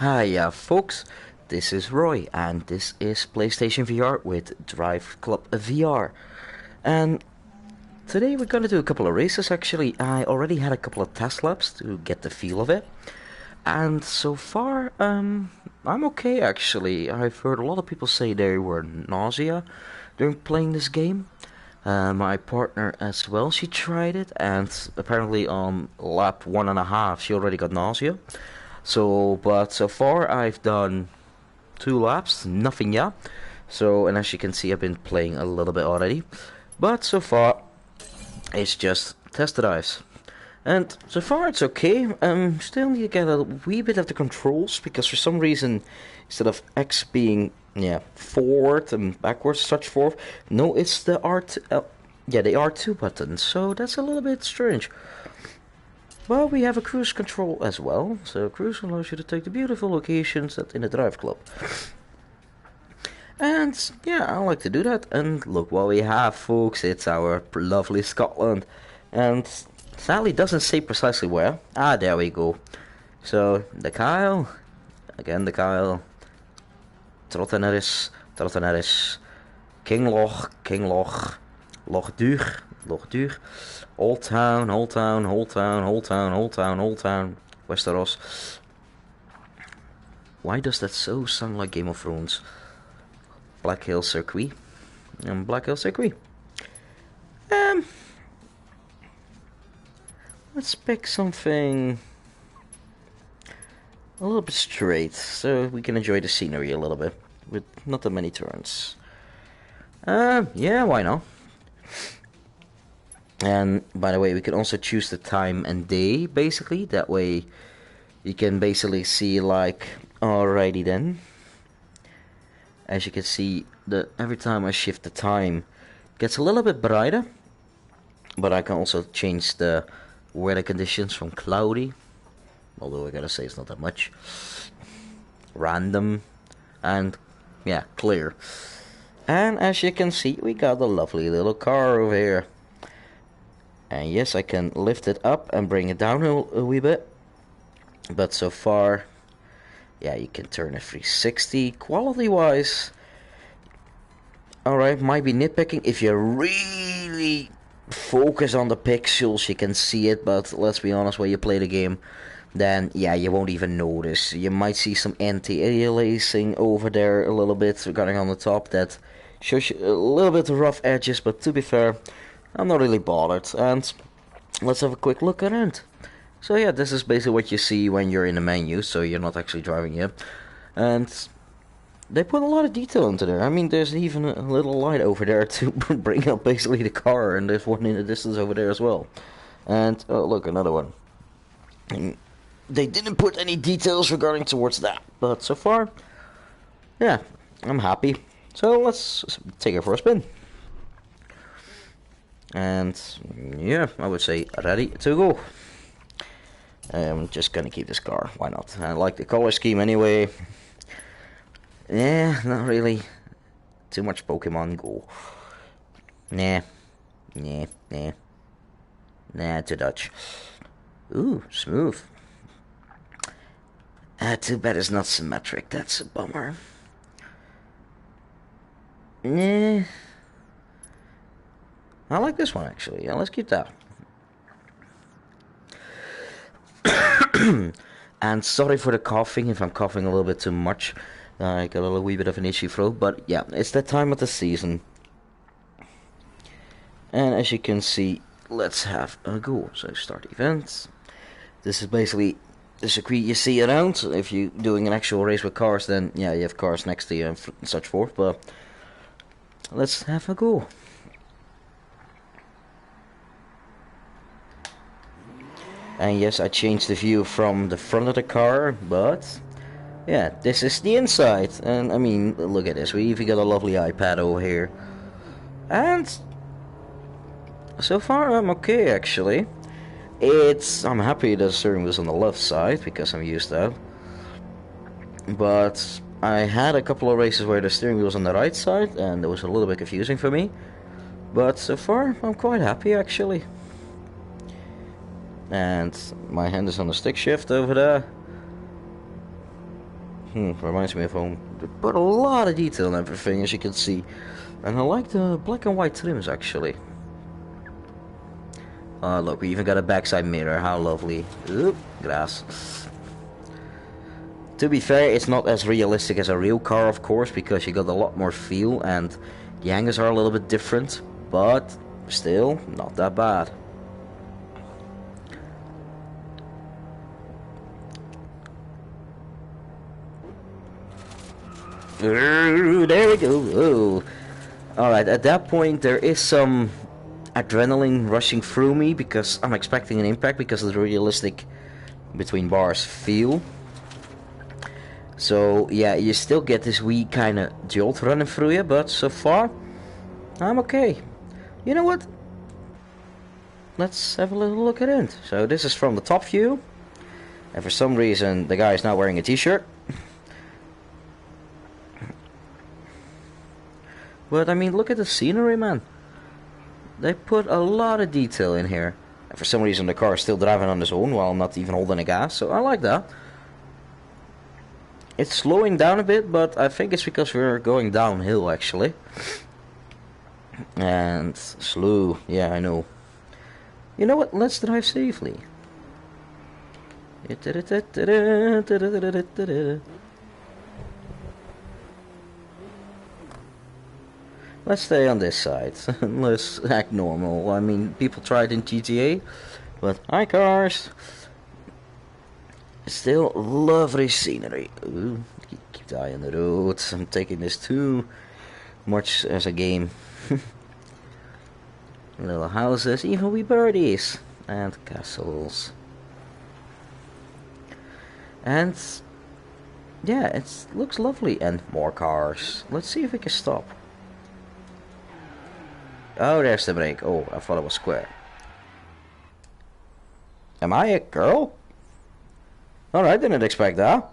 Hiya folks, this is Roy and this is PlayStation VR with Drive Club VR. And today we're gonna do a couple of races actually. I already had a couple of test laps to get the feel of it. And so far, I'm okay actually. I've heard a lot of people say they were nausea during playing this game. My partner as well, she tried it and apparently on lap 1.5 she already got nausea. But so far I've done 2 laps, nothing yet. So, and as you can see, I've been playing a little bit already. But so far, it's just test drives. And so far it's okay. Still need to get a wee bit of the controls, because for some reason, instead of X being, forward and backwards, such forth, no, it's the R2, the R2 button. So that's a little bit strange. Well, we have a cruise control as well, so cruise allows you to take the beautiful locations in the Drive Club. And yeah, I like to do that, and look what we have, folks, it's our lovely Scotland. And sadly doesn't say precisely where. Ah, there we go. So, the Kyle, again the Kyle, Trotteneris, Kinloch, Loch Duur, Old Town, Westeros. Why does that so sound like Game of Thrones? Black Hill Circuit. And Black Hill Circuit. Let's pick something a little bit straight, so we can enjoy the scenery a little bit, with not that many turns. Yeah, why not? And by the way, we can also choose the time and day, basically. That way you can basically see, like, alrighty then. As you can see, every time I shift the time, it gets a little bit brighter. But I can also change the weather conditions from cloudy, although I gotta say it's not that much, random, and yeah, clear. And as you can see, we got a lovely little car over here. And yes, I can lift it up and bring it down a wee bit. But so far, yeah, you can turn it 360. Quality-wise, alright, might be nitpicking. If you really focus on the pixels, you can see it. But let's be honest, when you play the game, then yeah, you won't even notice. You might see some anti-aliasing over there a little bit regarding on the top. That shows you a little bit of rough edges, but to be fair, I'm not really bothered. And let's have a quick look around. So yeah, this is basically what you see when you're in the menu, so you're not actually driving yet. And they put a lot of detail into there. I mean, there's even a little light over there to bring up basically the car, and there's one in the distance over there as well. And oh look, another one. And they didn't put any details regarding towards that, but so far, yeah, I'm happy. So let's take it for a spin. And yeah, I would say ready to go. I'm just gonna keep this car, why not? I like the color scheme anyway. Yeah, not really too much Pokemon Go. Nah, too Dutch. Ooh, smooth. Too bad it's not symmetric, that's a bummer. Nah, I like this one actually. Yeah, let's keep that. And sorry for the coughing if I'm coughing a little bit too much. I got a wee bit of an itchy throat, but yeah, it's that time of the season. And as you can see, let's have a go. So start events. This is basically the circuit you see around. If you're doing an actual race with cars, then yeah, you have cars next to you and such forth. But let's have a go. And yes, I changed the view from the front of the car, but yeah, this is the inside. And I mean, look at this, we even got a lovely iPad over here. And so far I'm okay actually. I'm happy the steering wheel's on the left side, because I'm used to that. But I had a couple of races where the steering wheel was on the right side, and it was a little bit confusing for me. But so far I'm quite happy actually. And my hand is on the stick shift over there. Reminds me of home. They put a lot of detail in everything, as you can see. And I like the black and white trims, actually. Oh, look, we even got a backside mirror. How lovely. Oop, grass. To be fair, it's not as realistic as a real car, of course, because you got a lot more feel and the angles are a little bit different, but still, not that bad. There we go. Alright, at that point there is some adrenaline rushing through me because I'm expecting an impact because of the realistic between bars feel. So yeah, you still get this wee kind of jolt running through you, but so far I'm okay. You know what? Let's have a little look at it. So this is from the top view, and for some reason the guy is not wearing a t-shirt. But I mean, look at the scenery, man. They put a lot of detail in here. And for some reason the car is still driving on its own while I'm not even holding a gas, so I like that. It's slowing down a bit, but I think it's because we're going downhill, actually. And slow, yeah, I know. You know what, let's drive safely. Let's stay on this side. Let's act normal. I mean, people tried in GTA, but hi cars. Still lovely scenery. Ooh, keep the eye on the road. I'm taking this too much as a game. Little houses, even wee birdies, and castles. And yeah, it looks lovely. And more cars. Let's see if we can stop. Oh, there's the brake. Oh, I thought it was square. Am I a girl? Alright, didn't expect that.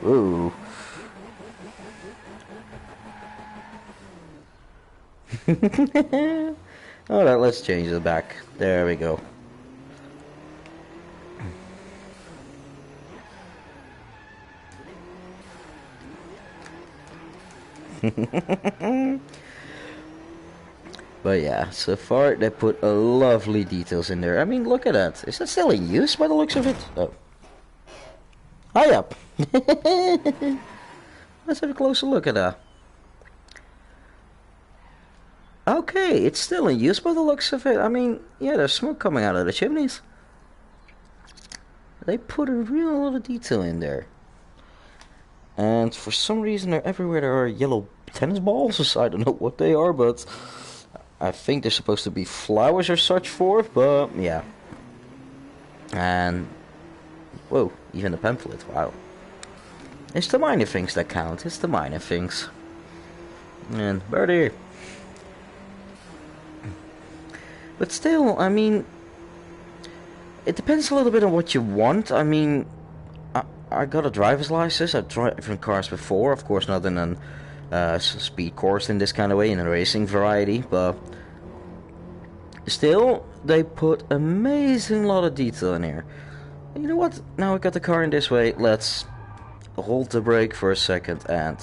Ooh. Alright, let's change the back. There we go. But yeah, so far they put a lovely details in there. I mean, look at that. Is that still in use by the looks of it? Oh. Hi up. Let's have a closer look at that. Okay, it's still in use by the looks of it. I mean, yeah, there's smoke coming out of the chimneys. They put a real lot of detail in there. And for some reason, they're everywhere. There are yellow tennis balls. I don't know what they are, but I think they're supposed to be flowers or such forth. But yeah. And whoa, even the pamphlet. Wow. It's the minor things that count. It's the minor things. And birdie. But still, I mean, it depends a little bit on what you want. I mean, I got a driver's license. I've driven cars before, of course not in a speed course in this kind of way, in a racing variety, but still, they put amazing lot of detail in here. And you know what? Now I got the car in this way, let's hold the brake for a second and...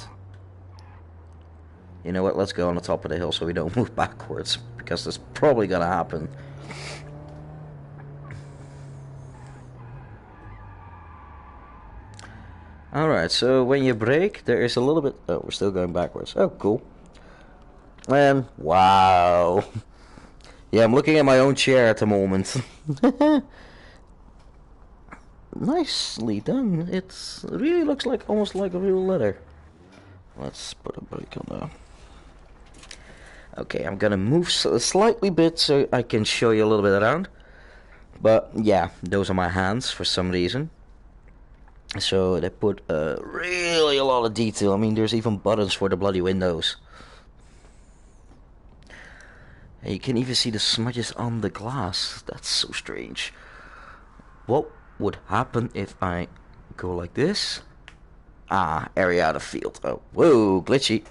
You know what? Let's go on the top of the hill so we don't move backwards, because that's probably gonna happen. Alright, so when you brake, there is a little bit... Oh, we're still going backwards. Oh, cool. And, wow. Yeah, I'm looking at my own chair at the moment. Nicely done. It really looks like almost like a real leather. Let's put a brake on there. Okay, I'm gonna move slightly bit so I can show you a little bit around. But, yeah, those are my hands for some reason. So they put really a lot of detail. I mean, there's even buttons for the bloody windows. And you can even see the smudges on the glass. That's so strange. What would happen if I go like this? area out of field. Oh, whoa, glitchy.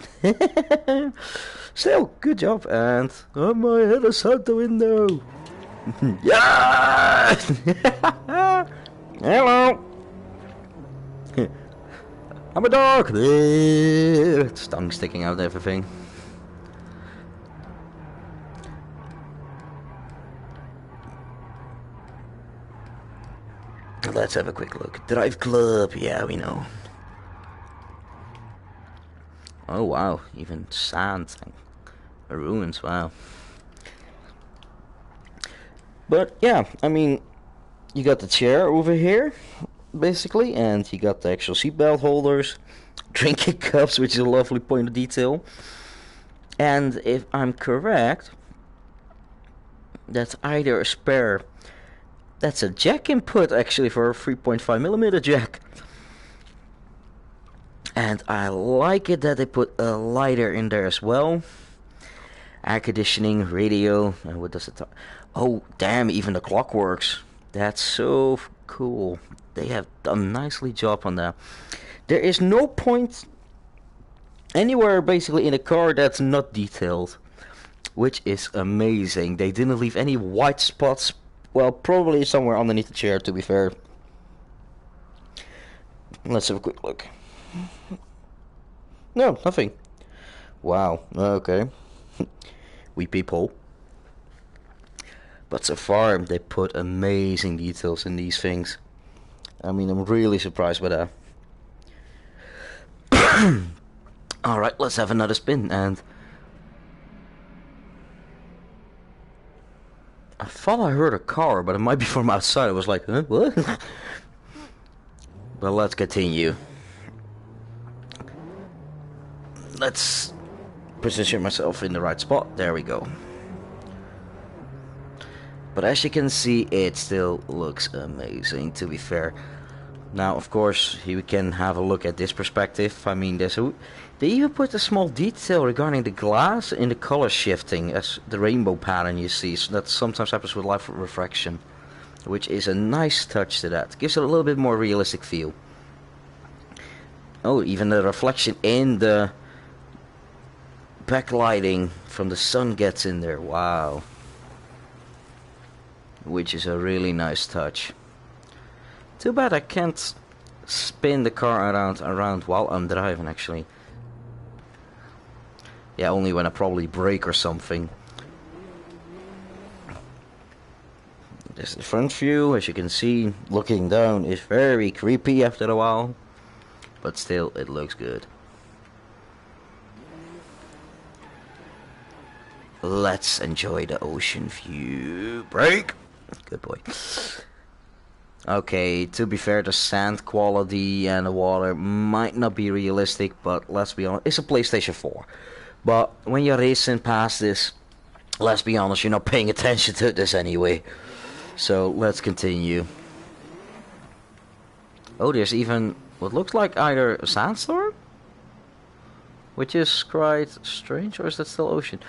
Still, good job. And my head is out the window. Yeah! Hello. I'm a dog. Tongue sticking out and everything. Let's have a quick look. Drive Club. Yeah, we know. Oh wow, even sand and ruins, wow. But yeah, I mean, you got the chair over here, basically, and you got the actual seatbelt holders, drinking cups, which is a lovely point of detail. And if I'm correct, that's either a spare, that's a jack input actually for a 3.5mm jack. And I like it that they put a lighter in there as well. Air conditioning, radio, and what does it talk? Oh damn, even the clock works. That's so cool. They have done nicely job on that. There is no point anywhere basically in a car that's not detailed, which is amazing. They didn't leave any white spots. Well, probably somewhere underneath the chair, to be fair. Let's have a quick look. No, nothing. Wow, okay. We people. But so far, they put amazing details in these things. I mean, I'm really surprised by that. Alright, let's have another spin, and I thought I heard a car, but it might be from outside. I was like, huh, what? But let's continue. Let's position myself in the right spot. There we go. But as you can see, it still looks amazing, to be fair. Now, of course, you can have a look at this perspective. I mean, they even put a small detail regarding the glass in the color shifting, as the rainbow pattern you see. So that sometimes happens with light refraction, which is a nice touch to that. Gives it a little bit more realistic feel. Oh, even the reflection in the backlighting from the sun gets in there. Wow. Which is a really nice touch. Too bad I can't spin the car around while I'm driving, actually. Yeah, only when I probably brake or something. This is the front view. As you can see, looking down is very creepy after a while. But still, it looks good. Let's enjoy the ocean view. Brake! Good boy. Okay, to be fair, the sand quality and the water might not be realistic, but let's be honest, it's a PlayStation 4. But when you're racing past this, let's be honest, you're not paying attention to this anyway. So let's continue. Oh, there's even what looks like either a sandstorm, which is quite strange, or is that still ocean?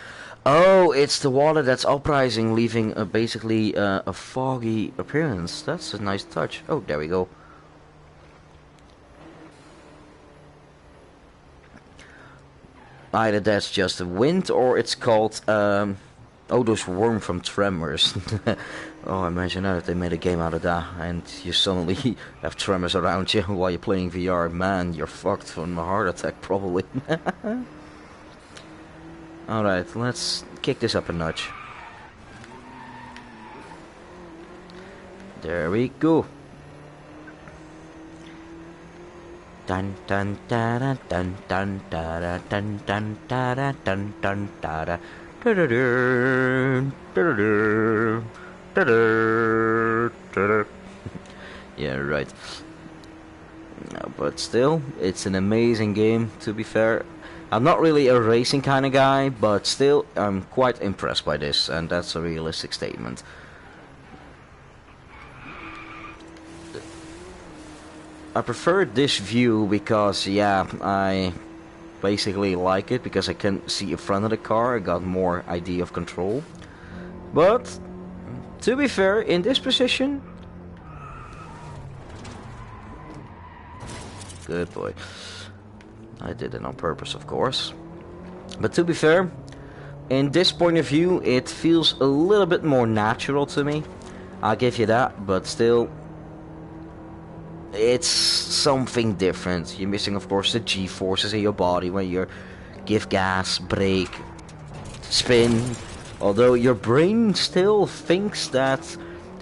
Oh, it's the water that's uprising, leaving basically a foggy appearance. That's a nice touch. Oh, there we go. Either that's just the wind, or it's called oh, those worm from Tremors. Oh, imagine that if they made a game out of that, and you suddenly have tremors around you while you're playing VR. Man, you're fucked from a heart attack, probably. Alright, let's kick this up a notch. There we go. Dun dun da da dun dun da da dun dun da da dun dun da da da da da. Yeah, right. No, but still, it's an amazing game, to be fair. I'm not really a racing kind of guy, but still, I'm quite impressed by this, and that's a realistic statement. I prefer this view because, yeah, I basically like it because I can see in front of the car. I got more idea of control. But, to be fair, in this position, Good boy. I did it on purpose, of course. But to be fair, in this point of view, it feels a little bit more natural to me. I'll give you that, but still, it's something different. You're missing, of course, the G-forces in your body when you give gas, brake, spin. Although your brain still thinks that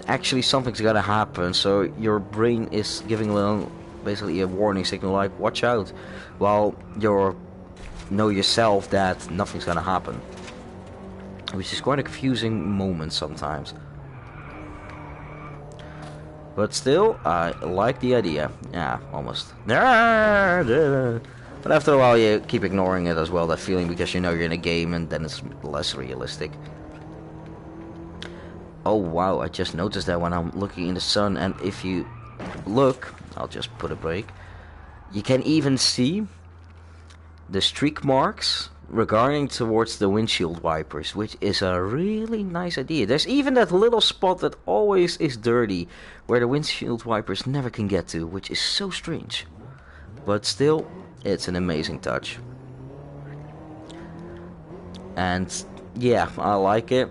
actually something's gonna happen, so your brain is giving a little, basically a warning signal like, watch out, while you know yourself that nothing's gonna happen. Which is quite a confusing moment sometimes. But still, I like the idea. Yeah, almost. But after a while you keep ignoring it as well, that feeling, because you know you're in a game and then it's less realistic. Oh wow, I just noticed that when I'm looking in the sun, and if you look, I'll just put a break, you can even see the streak marks regarding towards the windshield wipers, which is a really nice idea. There's even that little spot that always is dirty, where the windshield wipers never can get to, which is so strange. But still, it's an amazing touch. And yeah, I like it.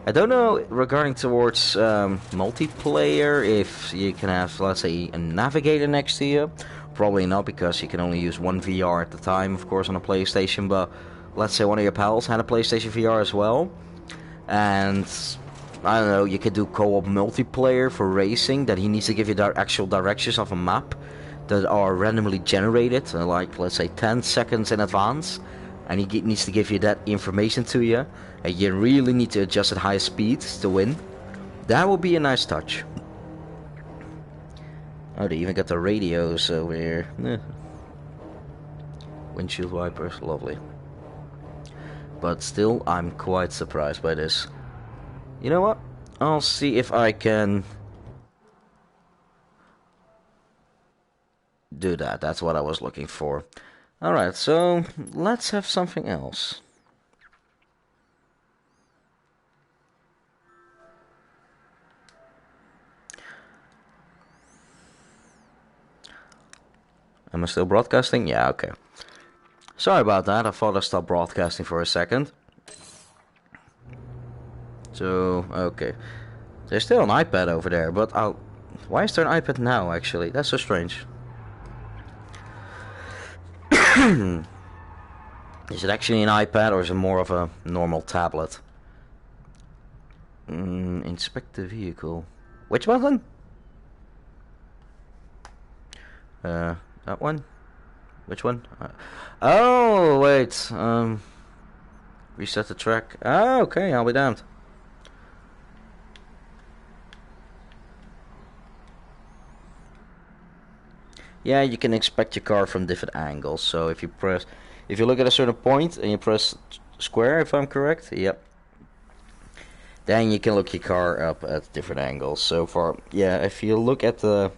I don't know regarding towards multiplayer if you can have, let's say, a navigator next to you. Probably not, because you can only use one VR at the time, of course, on a PlayStation. But let's say one of your pals had a PlayStation VR as well, and I don't know, you could do co-op multiplayer for racing, that he needs to give you the actual directions of a map that are randomly generated, like let's say 10 seconds in advance, and he needs to give you that information to you, and you really need to adjust at high speeds to win. That would be a nice touch. Oh, they even got the radios over here. Windshield wipers, lovely. But still, I'm quite surprised by this. You know what? I'll see if I can do that. That's what I was looking for. Alright, so let's have something else. Am I still broadcasting? Yeah, okay. Sorry about that, I thought I stopped broadcasting for a second. So, okay. There's still an iPad over there, but why is there an iPad now, actually? That's so strange. Is it actually an iPad, or is it more of a normal tablet? Inspect the vehicle. Which button? That one? Which one? Oh, wait. Reset the track. Oh, okay, I'll be damned. Yeah, you can inspect your car from different angles. So if you look at a certain point and you press square, if I'm correct, yep. Then you can look your car up at different angles. So for, yeah, if you look at the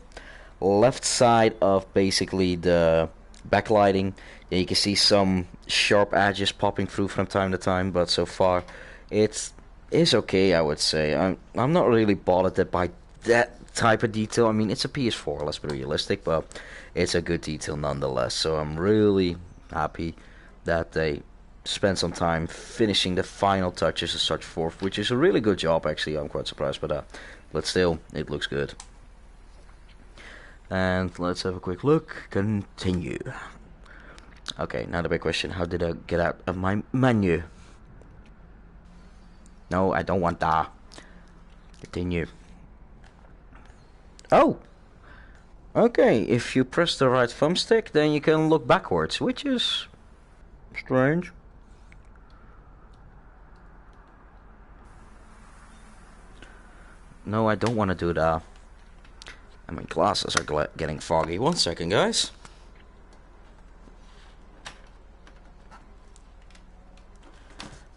left side of basically the backlighting, then you can see some sharp edges popping through from time to time. But so far, it's okay, I would say. I'm not really bothered by that type of detail. I mean, it's a PS4, let's be realistic, but it's a good detail nonetheless. So I'm really happy that they spent some time finishing the final touches and such forth, which is a really good job, actually. I'm quite surprised by that, but still, it looks good. And let's have a quick look. Continue. Okay, now the big question: how did I get out of my menu? No, I don't want that. Continue. Oh! Okay, if you press the right thumbstick, then you can look backwards, which is strange. No, I don't want to do that. And my glasses are getting foggy. 1 second, guys.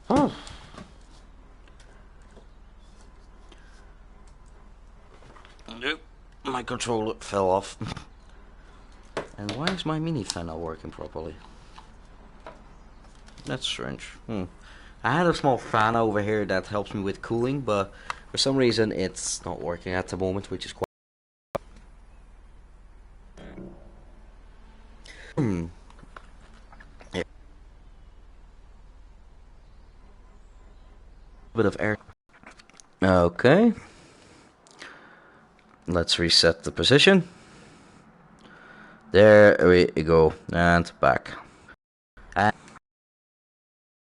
Oh. Nope. My controller fell off. And why is my mini fan not working properly? That's strange. I had a small fan over here that helps me with cooling, but for some reason it's not working at the moment, which is quite... Yeah. Bit of air. Okay. Let's reset the position. There we go, and back. And